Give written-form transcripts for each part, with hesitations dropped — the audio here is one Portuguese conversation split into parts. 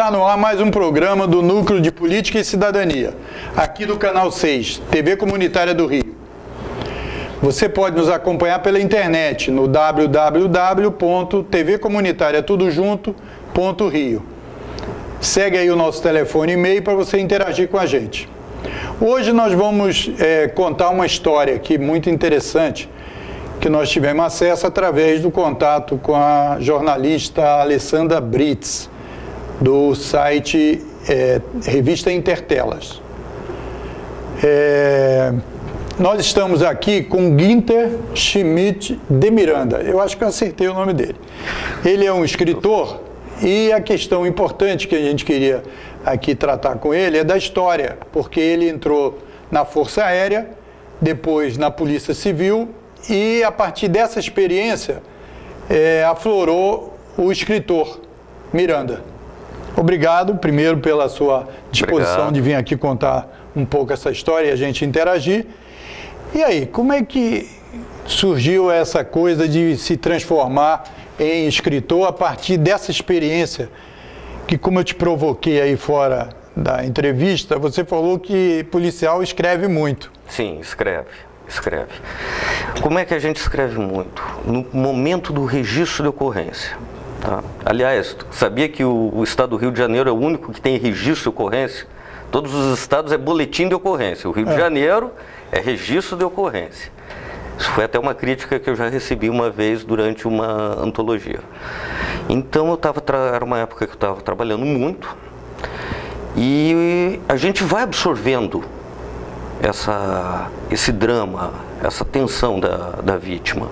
Está no ar mais um programa do Núcleo de Política e Cidadania, aqui do Canal 6, TV Comunitária do Rio. Você pode nos acompanhar pela internet no www.tvcomunitariatudojunto.rio. Segue aí o nosso telefone e e-mail para você interagir com a gente. Hoje nós vamos contar uma história aqui muito interessante, que nós tivemos acesso através do contato com a jornalista Alessandra Brits, do site Revista Intertelas. Nós estamos aqui com Günther Schmidt de Miranda. Eu acho que eu acertei o nome dele. Ele é um escritor e a questão importante que a gente queria aqui tratar com ele é da história, porque ele entrou na Força Aérea, depois na Polícia Civil e a partir dessa experiência aflorou o escritor Miranda. Obrigado, primeiro, pela sua disposição de vir aqui contar um pouco essa história e a gente interagir. E aí, como é que surgiu essa coisa de se transformar em escritor a partir dessa experiência? Que, como eu te provoquei aí fora da entrevista, você falou que policial escreve muito. Sim, escreve. Como é que a gente escreve muito? No momento do registro de ocorrência. Tá? Aliás, sabia que o estado do Rio de Janeiro é o único que tem registro de ocorrência? Todos os estados é boletim de ocorrência. O Rio de Janeiro é registro de ocorrência. Isso foi até uma crítica que eu já recebi uma vez durante uma antologia. Então, era uma época que eu estava trabalhando muito e a gente vai absorvendo esse drama, essa tensão da vítima.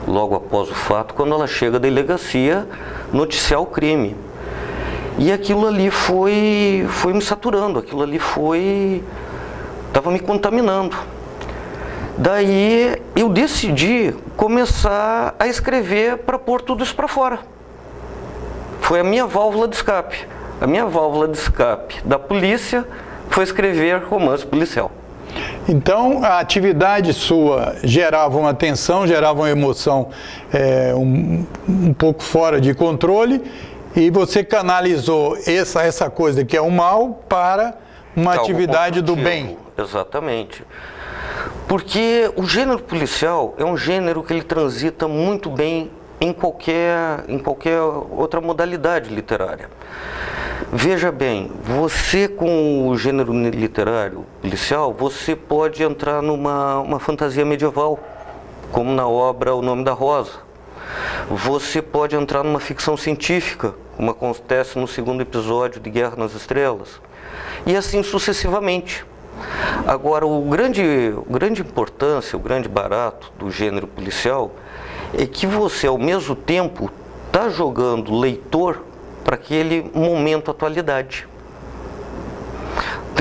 Logo após o fato, quando ela chega à delegacia noticiar o crime. E aquilo ali foi me saturando, aquilo ali estava me contaminando. Daí eu decidi começar a escrever para pôr tudo isso para fora. Foi a minha válvula de escape. A minha válvula de escape da polícia foi escrever romance policial. Então, a atividade sua gerava uma tensão, gerava uma emoção um pouco fora de controle, e você canalizou essa coisa que é o mal para uma atividade do bem. Exatamente. Porque o gênero policial é um gênero que ele transita muito bem em qualquer outra modalidade literária. Veja bem, você com o gênero literário policial, você pode entrar numa fantasia medieval, como na obra O Nome da Rosa. Você pode entrar numa ficção científica, como acontece no segundo episódio de Guerra nas Estrelas, e assim sucessivamente. Agora, o grande importância, o grande barato do gênero policial é que você, ao mesmo tempo, está jogando o leitor para aquele momento atualidade.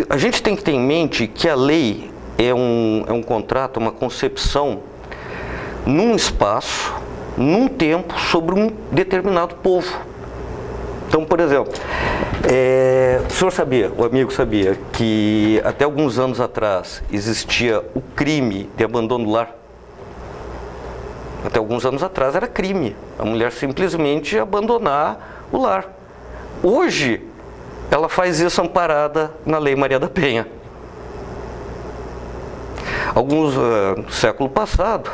A gente tem que ter em mente que a lei é um contrato, uma concepção num espaço, num tempo, sobre um determinado povo. Então, por exemplo, o amigo sabia que até alguns anos atrás existia o crime de abandono do lar? Até alguns anos atrás era crime a mulher simplesmente abandonar o lar. Hoje, ela faz isso amparada na Lei Maria da Penha. No século passado,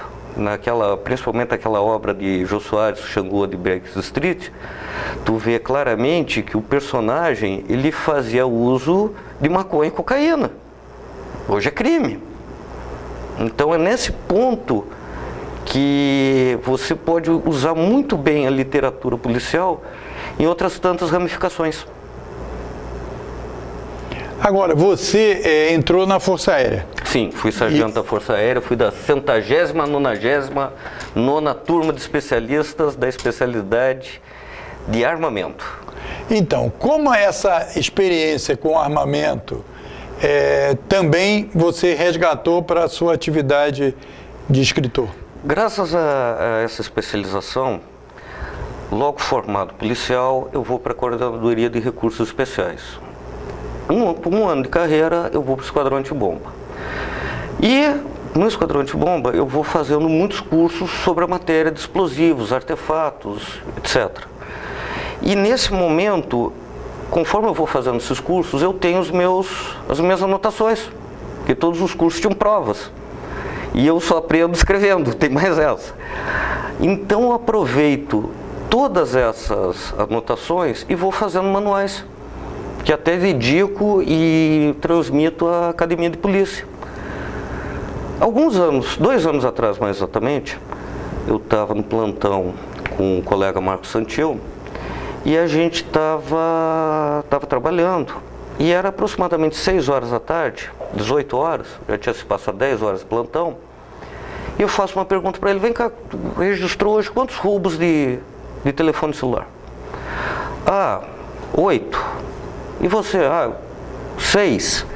principalmente aquela obra de Jô Soares, Xangô de Baker Street, tu vê claramente que o personagem ele fazia uso de maconha e cocaína. Hoje é crime. Então é nesse ponto que você pode usar muito bem a literatura policial em outras tantas ramificações. Agora, você entrou na Força Aérea. Sim, fui sargento da Força Aérea, fui da 100ª, 99ª turma de especialistas da especialidade de armamento. Então, como essa experiência com armamento também você resgatou para a sua atividade de escritor? Graças a essa especialização, logo formado policial, eu vou para a Coordenadoria de Recursos Especiais. Um ano de carreira, eu vou para o Esquadrão Antibomba. E no Esquadrão Antibomba, eu vou fazendo muitos cursos sobre a matéria de explosivos, artefatos, etc. E nesse momento, conforme eu vou fazendo esses cursos, eu tenho as minhas anotações, porque todos os cursos tinham provas. E eu só aprendo escrevendo, tem mais essa. Então eu aproveito todas essas anotações e vou fazendo manuais, que até dedico e transmito à Academia de Polícia. Alguns anos, 2 anos atrás mais exatamente, eu estava no plantão com o colega Marcos Santil e a gente estava trabalhando. E era aproximadamente 6 horas da tarde, 18 horas, já tinha se passado 10 horas de plantão. E eu faço uma pergunta para ele: vem cá, registrou hoje quantos roubos de telefone celular? 8. E você? 6.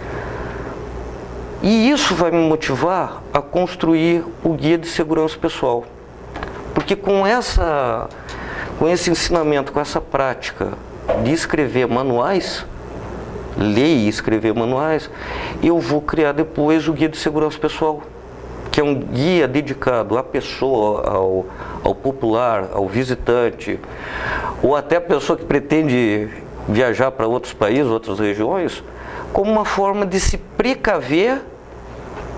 E isso vai me motivar a construir o guia de segurança pessoal. Porque com esse ensinamento, com essa prática de escrever manuais, ler e escrever manuais, eu vou criar depois o guia de segurança pessoal, que é um guia dedicado à pessoa, ao popular, ao visitante, ou até a pessoa que pretende viajar para outros países, outras regiões, como uma forma de se precaver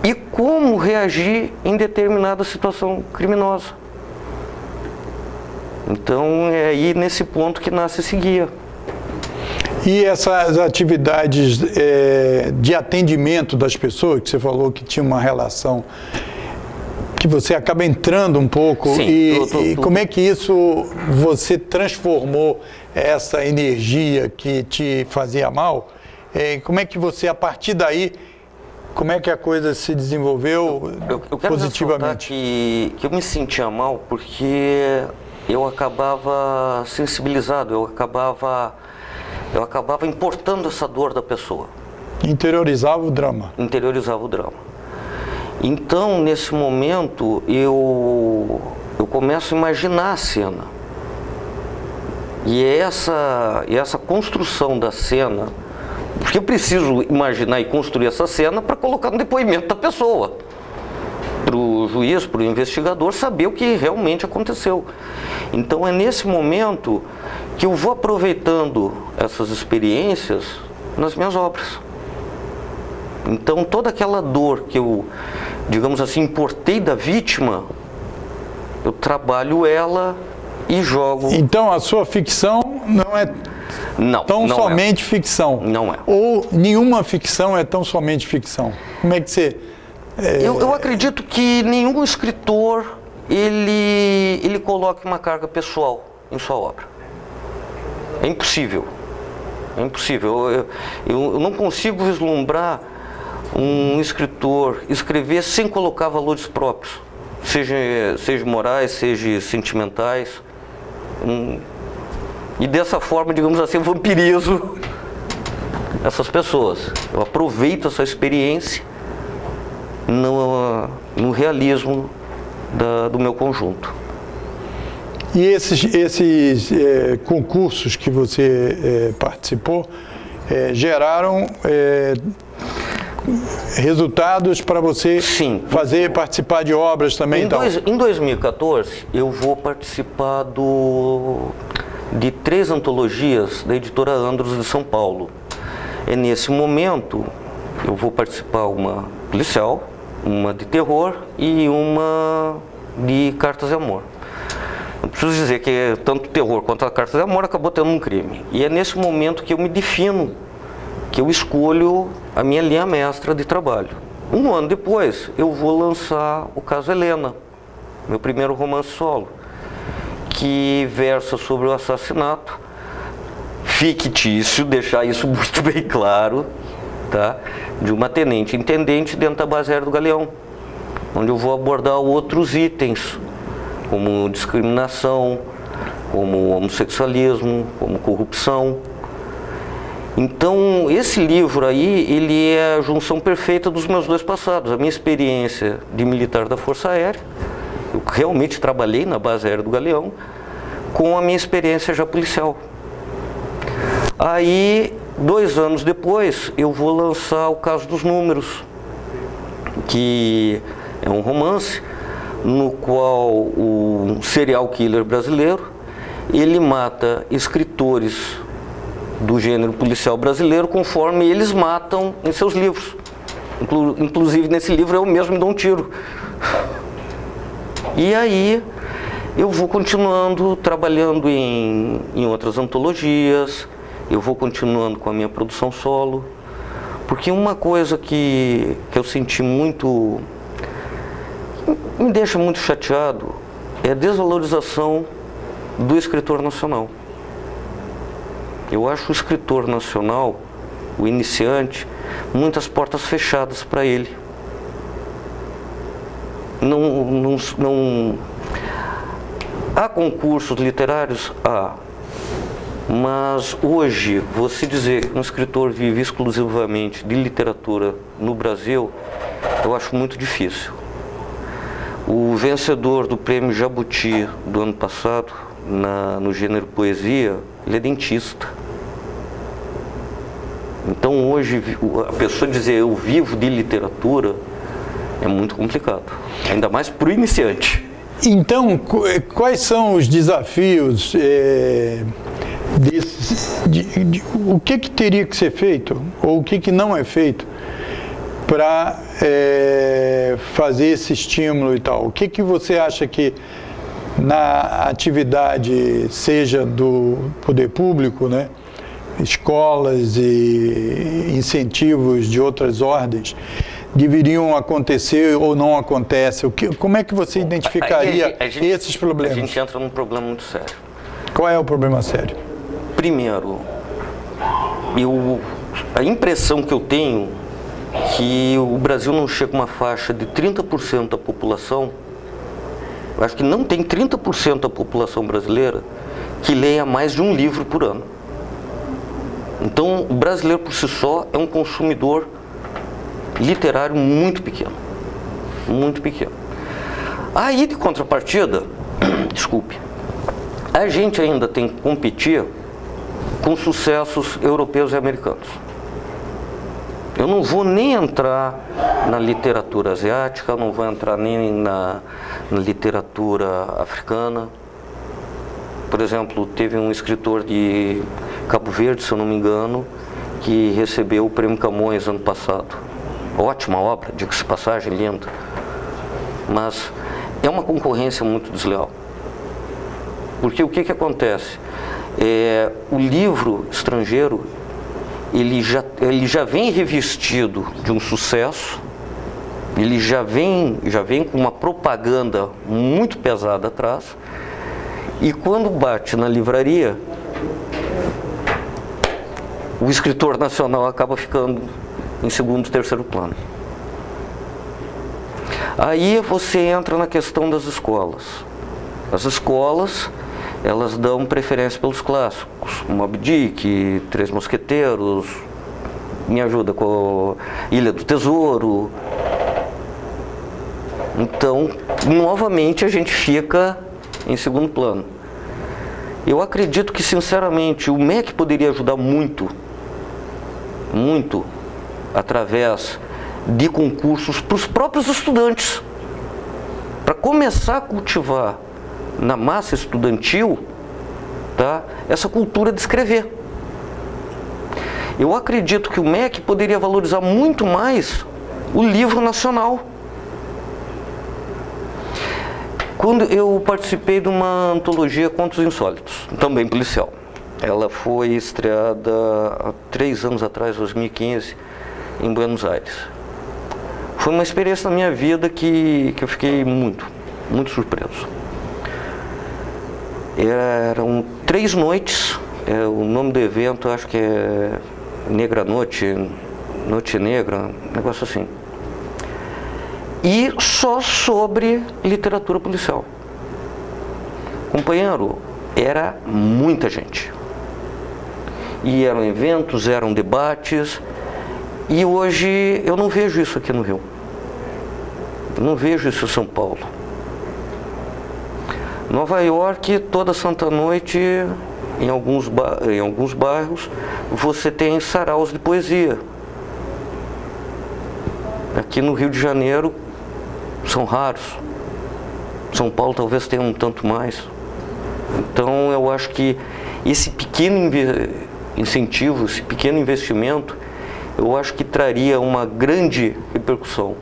e como reagir em determinada situação criminosa. Então é aí nesse ponto que nasce esse guia. E essas atividades de atendimento das pessoas, que você falou que tinha uma relação, que você acaba entrando um pouco, sim, e como é que isso você transformou essa energia que te fazia mal? Como é que você, a partir daí, como é que a coisa se desenvolveu eu quero positivamente? Que eu me sentia mal porque eu acabava sensibilizado, eu acabava importando essa dor da pessoa. Interiorizava o drama. Interiorizava o drama. Então, nesse momento, eu começo a imaginar a cena. E essa construção da cena, porque eu preciso imaginar e construir essa cena para colocar no depoimento da pessoa, para o juiz, para o investigador saber o que realmente aconteceu. Então é nesse momento que eu vou aproveitando essas experiências nas minhas obras. Então toda aquela dor que eu, digamos assim, importei da vítima, eu trabalho ela e jogo. Então a sua ficção não é tão somente ficção? Não é. Ou nenhuma ficção é tão somente ficção? Como é que você... Eu acredito que nenhum escritor ele coloque uma carga pessoal em sua obra. É impossível. É impossível. Eu não consigo vislumbrar um escritor escrever sem colocar valores próprios, seja morais, seja sentimentais. E dessa forma, digamos assim, eu vampirizo essas pessoas. Eu aproveito essa experiência no realismo do meu conjunto. E esses concursos que você participou geraram resultados para você participar de obras também? Em 2014, eu vou participar de 3 antologias da editora Andros de São Paulo. E nesse momento, eu vou participar uma policial, uma de terror e uma de cartas de amor. Eu preciso dizer que tanto o terror quanto a cartas de amor acabou tendo um crime. E é nesse momento que eu me defino, que eu escolho a minha linha mestra de trabalho. 1 ano depois, eu vou lançar o caso Helena, meu primeiro romance solo, que versa sobre o assassinato fictício, deixar isso muito bem claro, tá? De uma tenente-intendente dentro da base aérea do Galeão, onde eu vou abordar outros itens, como discriminação, como homossexualismo, como corrupção. Então, esse livro aí, ele é a junção perfeita dos meus 2 passados, a minha experiência de militar da Força Aérea, eu realmente trabalhei na base aérea do Galeão, com a minha experiência já policial. Aí, 2 anos depois, eu vou lançar o Caso dos Números, que é um romance no qual um serial killer brasileiro, ele mata escritores do gênero policial brasileiro conforme eles matam em seus livros. Inclusive nesse livro eu mesmo dou um tiro. E aí eu vou continuando trabalhando em outras antologias, eu vou continuando com a minha produção solo, porque uma coisa que eu senti muito, me deixa muito chateado, é a desvalorização do escritor nacional. Eu acho o escritor nacional, o iniciante, muitas portas fechadas para ele. Não há concursos literários? Há. Mas hoje, você dizer que um escritor vive exclusivamente de literatura no Brasil, eu acho muito difícil. O vencedor do prêmio Jabuti do ano passado, no gênero poesia, ele é dentista. Então hoje, a pessoa dizer eu vivo de literatura é muito complicado, ainda mais para o iniciante. Então, quais são os desafios, o que teria que ser feito, ou o que não é feito, para fazer esse estímulo e tal? O que você acha que na atividade, seja do poder público, né, escolas e incentivos de outras ordens, deveriam acontecer ou não acontece? Como é que você identificaria esses problemas? A gente entra num problema muito sério. Qual é o problema sério? Primeiro, a impressão que eu tenho é que o Brasil não chega a uma faixa de 30% da população, eu acho que não tem 30% da população brasileira que leia mais de um livro por ano. Então, o brasileiro por si só é um consumidor literário muito pequeno. Muito pequeno. Aí, de contrapartida, desculpe, a gente ainda tem que competir com sucessos europeus e americanos. Eu não vou nem entrar na literatura asiática, não vou entrar nem na literatura africana. Por exemplo, teve um escritor de Cabo Verde, se eu não me engano, que recebeu o Prêmio Camões ano passado. Ótima obra, diga-se de passagem, linda. Mas é uma concorrência muito desleal. Porque o que acontece? O livro estrangeiro, ele já vem revestido de um sucesso, ele já vem com uma propaganda muito pesada atrás, e quando bate na livraria, o escritor nacional acaba ficando em segundo e terceiro plano. Aí você entra na questão das escolas. As escolas, elas dão preferência pelos clássicos, Moby Dick, Três Mosqueteiros, me ajuda com Ilha do Tesouro. Então, novamente a gente fica em segundo plano. Eu acredito que, sinceramente, o MEC poderia ajudar muito, muito, através de concursos para os próprios estudantes, para começar a cultivar na massa estudantil, tá, essa cultura de escrever. Eu acredito que o MEC poderia valorizar muito mais o livro nacional. Quando eu participei de uma antologia Contos Insólitos, também policial, ela foi estreada há 3 anos atrás, 2015, em Buenos Aires. Foi uma experiência na minha vida que eu fiquei muito, muito surpreso. Eram 3 noites, o nome do evento acho que é Negra Noite, Noite Negra, um negócio assim. E só sobre literatura policial. Companheiro, era muita gente. E eram eventos, eram debates, e hoje eu não vejo isso aqui no Rio. Eu não vejo isso em São Paulo. Nova York, toda santa noite, em alguns bairros, você tem saraus de poesia. Aqui no Rio de Janeiro, são raros. São Paulo talvez tenha um tanto mais. Então eu acho que esse pequeno incentivo, esse pequeno investimento, eu acho que traria uma grande repercussão.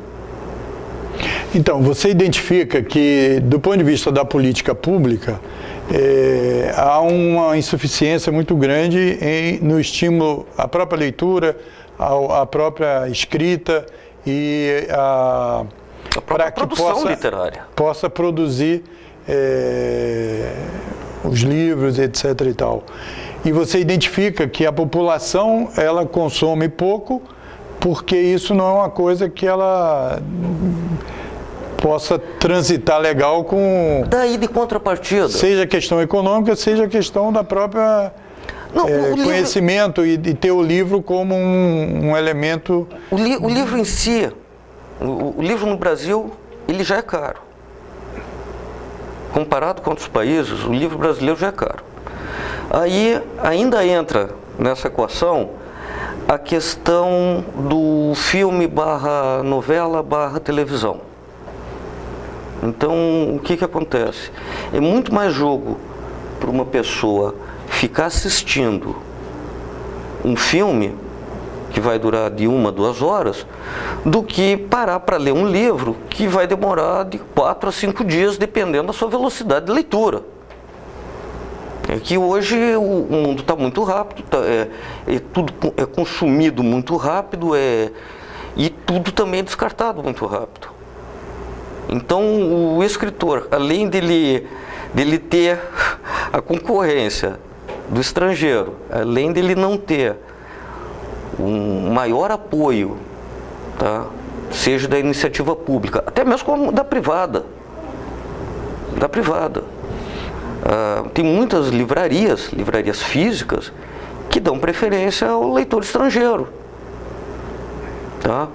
Então, você identifica que, do ponto de vista da política pública, há uma insuficiência muito grande no estímulo à própria leitura, à própria escrita e para que possa produzir os livros, etc. e tal. E você identifica que a população ela consome pouco, porque isso não é uma coisa que ela possa transitar legal com... Daí de contrapartida. Seja questão econômica, seja questão da própria conhecimento livro... e ter o livro como um elemento... O livro em si, o livro no Brasil, ele já é caro. Comparado com outros países, o livro brasileiro já é caro. Aí ainda entra nessa equação a questão do filme / novela / televisão. Então, o que acontece? É muito mais jogo para uma pessoa ficar assistindo um filme que vai durar de 1 a 2 horas, do que parar para ler um livro que vai demorar de 4 a 5 dias, dependendo da sua velocidade de leitura. É que hoje o mundo está muito rápido, tudo é consumido muito rápido, e tudo também é descartado muito rápido. Então, o escritor, além dele ter a concorrência do estrangeiro, além dele não ter um maior apoio, tá? Seja da iniciativa pública, até mesmo como da privada. Tem muitas livrarias físicas, que dão preferência ao leitor estrangeiro. Tá?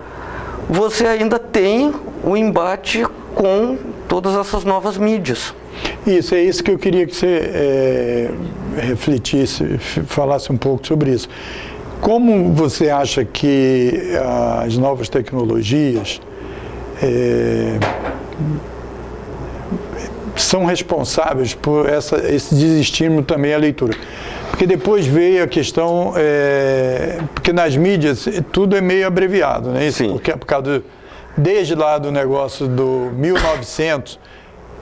Você ainda tem o embate com todas essas novas mídias. Isso, é isso que eu queria que você refletisse, falasse um pouco sobre isso. Como você acha que as novas tecnologias são responsáveis por esse desestímulo também à leitura? Porque depois veio a questão, porque nas mídias tudo é meio abreviado, né? Isso, porque é por causa desde lá do negócio do 1900,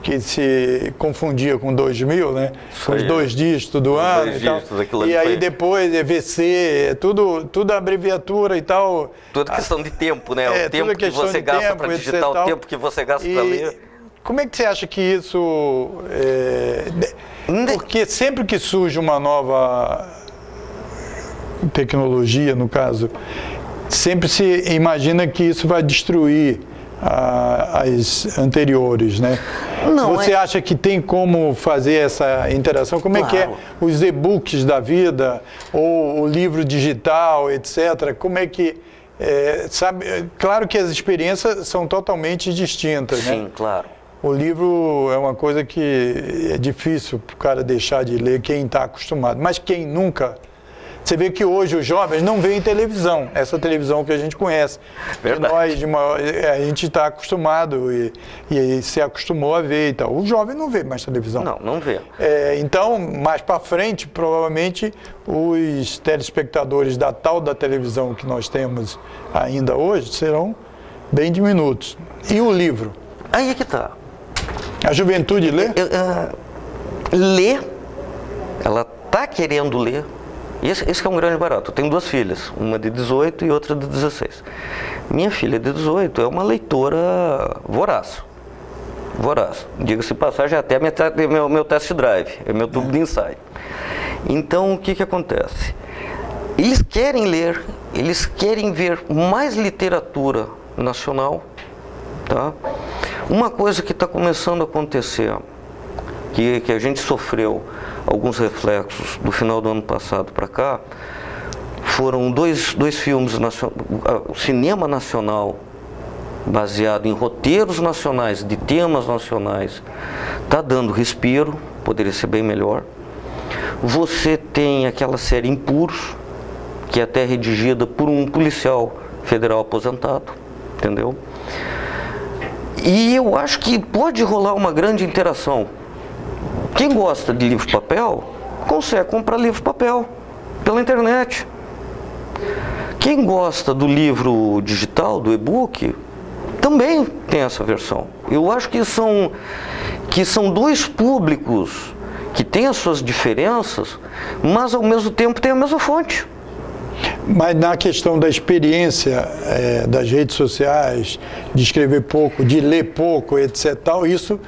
que se confundia com 2000, né? Com os 2 dígitos do ano e tal. E aí depois é VC, tudo abreviatura e tal. Tudo questão de tempo, né? O tempo que você gasta para digitar, o tempo que você gasta para ler. Como é que você acha que isso... Porque sempre que surge uma nova tecnologia, no caso, sempre se imagina que isso vai destruir as anteriores, né? Não, você acha que tem como fazer essa interação? Como é que é os e-books da vida, ou o livro digital, etc.? Como é que... sabe, claro que as experiências são totalmente distintas, né? Sim, claro. O livro é uma coisa que é difícil para o cara deixar de ler, quem está acostumado. Mas quem nunca... Você vê que hoje os jovens não veem televisão, essa televisão que a gente conhece. Verdade. A gente está acostumado e se acostumou a ver e tal. O jovem não vê mais televisão. Não vê. Então, mais para frente, provavelmente, os telespectadores da televisão que nós temos ainda hoje serão bem diminutos. E o livro? Aí é que está. A juventude lê? Lê. Ela está querendo ler. Esse é um grande barato. Eu tenho 2 filhas, uma de 18 e outra de 16. Minha filha de 18 é uma leitora voraz. Diga-se passagem, até meu test drive, é meu tubo de ensaio. Então, o que acontece? Eles querem ler, eles querem ver mais literatura nacional. Tá? Uma coisa que está começando a acontecer, que a gente sofreu alguns reflexos do final do ano passado para cá, foram dois filmes, o cinema nacional, baseado em roteiros nacionais, de temas nacionais, está dando respiro, poderia ser bem melhor. Você tem aquela série Impuros, que é até redigida por um policial federal aposentado, entendeu? E eu acho que pode rolar uma grande interação. Quem gosta de livro papel, consegue comprar livro papel. pela internet. Quem gosta do livro digital, do e-book, também tem essa versão. Eu acho que são dois públicos que têm as suas diferenças, mas ao mesmo tempo têm a mesma fonte. Mas na questão da experiência das redes sociais, de escrever pouco, de ler pouco, etc., tal, isso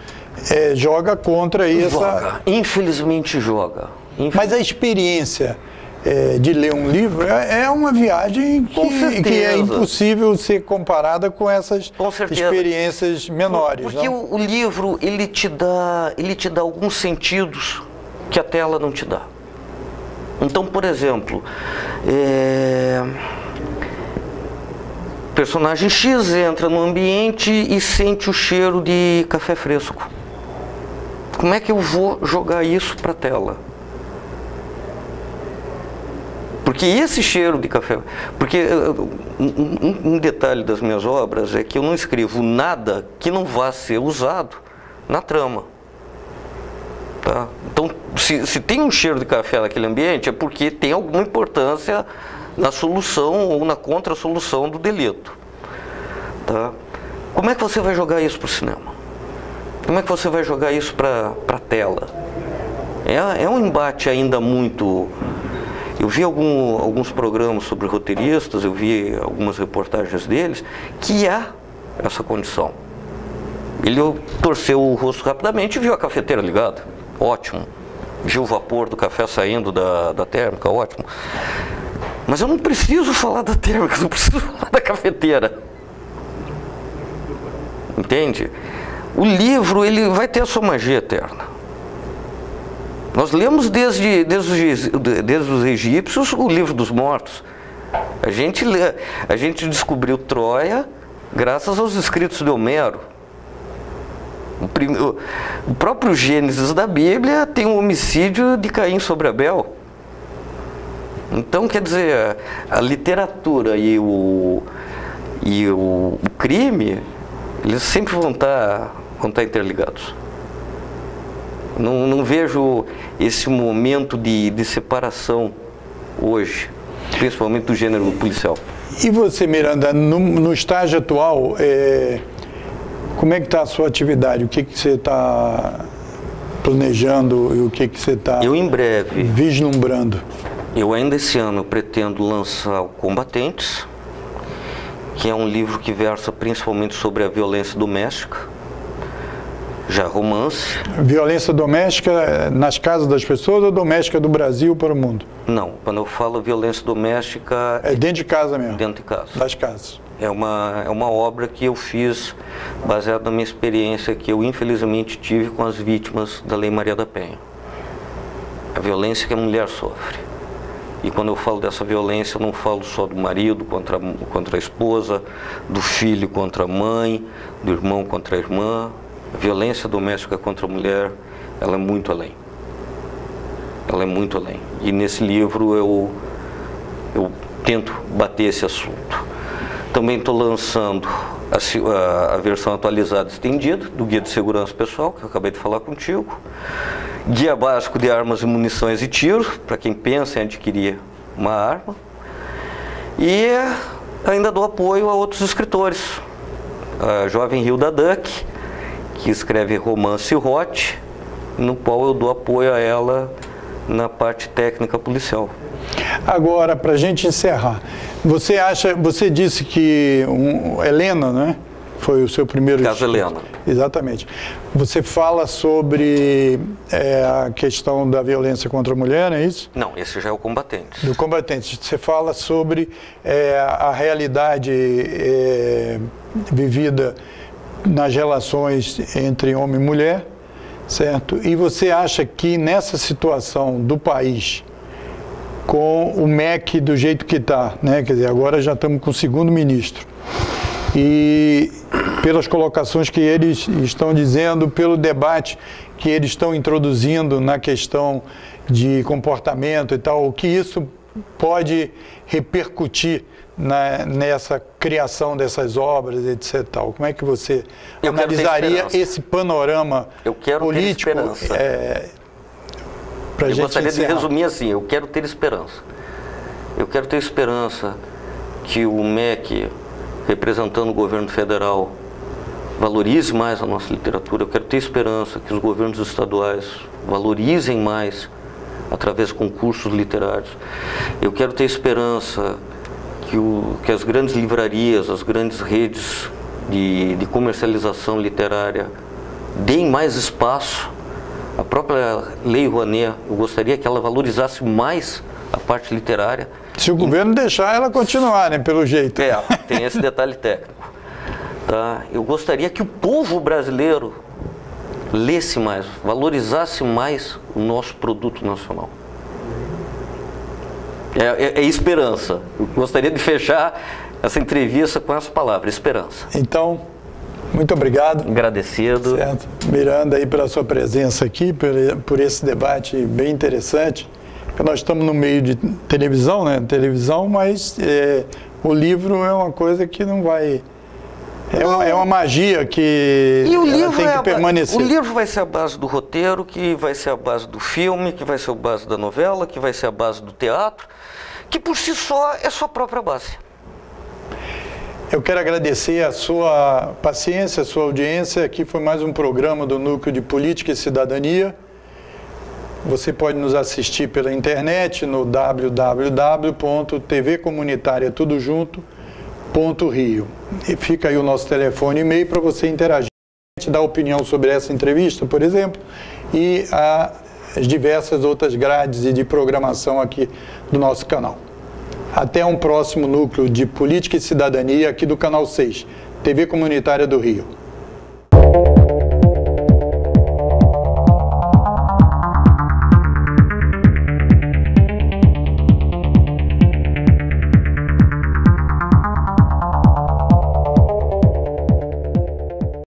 joga contra essa... Infelizmente joga. Mas a experiência de ler um livro é uma viagem que é impossível ser comparada com essas experiências menores. Porque o livro, ele te dá alguns sentidos que a tela não te dá. Então, por exemplo, personagem X entra no ambiente e sente o cheiro de café fresco. Como é que eu vou jogar isso para a tela? Porque esse cheiro de café... Porque um detalhe das minhas obras é que eu não escrevo nada que não vá ser usado na trama. Tá? Então, se tem um cheiro de café naquele ambiente, é porque tem alguma importância na solução ou na contra-solução do delito. Tá? Como é que você vai jogar isso para o cinema? Como é que você vai jogar isso para a tela? É um embate ainda muito... Eu vi alguns programas sobre roteiristas, eu vi algumas reportagens deles, que há essa condição. Ele torceu o rosto rapidamente e viu a cafeteira ligada. Ótimo. Viu o vapor do café saindo da térmica. Ótimo. Mas eu não preciso falar da térmica, eu não preciso falar da cafeteira. Entende? O livro, ele vai ter a sua magia eterna. Nós lemos desde os egípcios o livro dos mortos. A gente descobriu Troia graças aos escritos de Homero. O próprio Gênesis da Bíblia tem um homicídio de Caim sobre Abel. Então, quer dizer, a literatura e o crime, eles sempre vão estar interligados. Não vejo esse momento de separação hoje, principalmente do gênero policial. E você, Miranda, no estágio atual, como é que está a sua atividade? O que você está planejando e o que você está vislumbrando? Eu ainda esse ano pretendo lançar o Combatentes, que é um livro que versa principalmente sobre a violência doméstica. Já romance. Violência doméstica nas casas das pessoas ou doméstica do Brasil para o mundo? Não, quando eu falo violência doméstica... É dentro de casa mesmo? Dentro de casa. Das casas. É uma obra que eu fiz baseada na minha experiência que eu infelizmente tive com as vítimas da Lei Maria da Penha. A violência que a mulher sofre. E quando eu falo dessa violência, eu não falo só do marido contra a esposa, do filho contra a mãe, do irmão contra a irmã. A violência doméstica contra a mulher, ela é muito além. Ela é muito além. E nesse livro eu tento bater esse assunto. Também estou lançando a versão atualizada e estendida do Guia de Segurança Pessoal, que eu acabei de falar contigo. Guia básico de armas e munições e tiro, para quem pensa em adquirir uma arma. E ainda dou apoio a outros escritores. A jovem Hilda Duck, que escreve romance hot, no qual eu dou apoio a ela na parte técnica policial. Agora, para a gente encerrar, você disse que Helena, né? Foi o seu primeiro... Caso Helena. Exatamente. Você fala sobre a questão da violência contra a mulher, não é isso? Não, esse já é o Combatentes. Do Combatentes. Você fala sobre a realidade vivida nas relações entre homem e mulher, certo? E você acha que nessa situação do país, com o MEC do jeito que está, né? Quer dizer, agora já estamos com o segundo ministro, e pelas colocações que eles estão dizendo, pelo debate que eles estão introduzindo na questão de comportamento e tal, o que isso pode repercutir nessa criação dessas obras, etc. Tal. Como é que você analisaria esse panorama político? Eu gostaria de resumir assim, eu quero ter esperança. Eu quero ter esperança que o MEC, representando o governo federal, valorize mais a nossa literatura. Eu quero ter esperança que os governos estaduais valorizem mais através de concursos literários. Eu quero ter esperança que as grandes livrarias, as grandes redes de comercialização literária deem mais espaço. A própria Lei Rouanet, eu gostaria que ela valorizasse mais a parte literária. Se o governo deixar ela continuar, né, pelo jeito. Tem esse detalhe técnico. Tá? Eu gostaria que o povo brasileiro lesse mais, valorizasse mais o nosso produto nacional. É esperança. Eu gostaria de fechar essa entrevista com essa palavra, esperança. Então, muito obrigado. Agradecido. Certo. Miranda, aí pela sua presença aqui, por esse debate bem interessante. Nós estamos no meio de televisão, né? Televisão, mas o livro é uma coisa que não vai... É uma magia que ela tem que permanecer. O livro vai ser a base do roteiro, que vai ser a base do filme, que vai ser a base da novela, que vai ser a base do teatro, que por si só é sua própria base. Eu quero agradecer a sua paciência, a sua audiência. Aqui foi mais um programa do Núcleo de Política e Cidadania. Você pode nos assistir pela internet no www.tvcomunitariatudojunto.rio. E fica aí o nosso telefone e e-mail para você interagir, dar opinião sobre essa entrevista, por exemplo, e as diversas outras grades de programação aqui do nosso canal. Até um próximo Núcleo de Política e Cidadania aqui do Canal 6, TV Comunitária do Rio.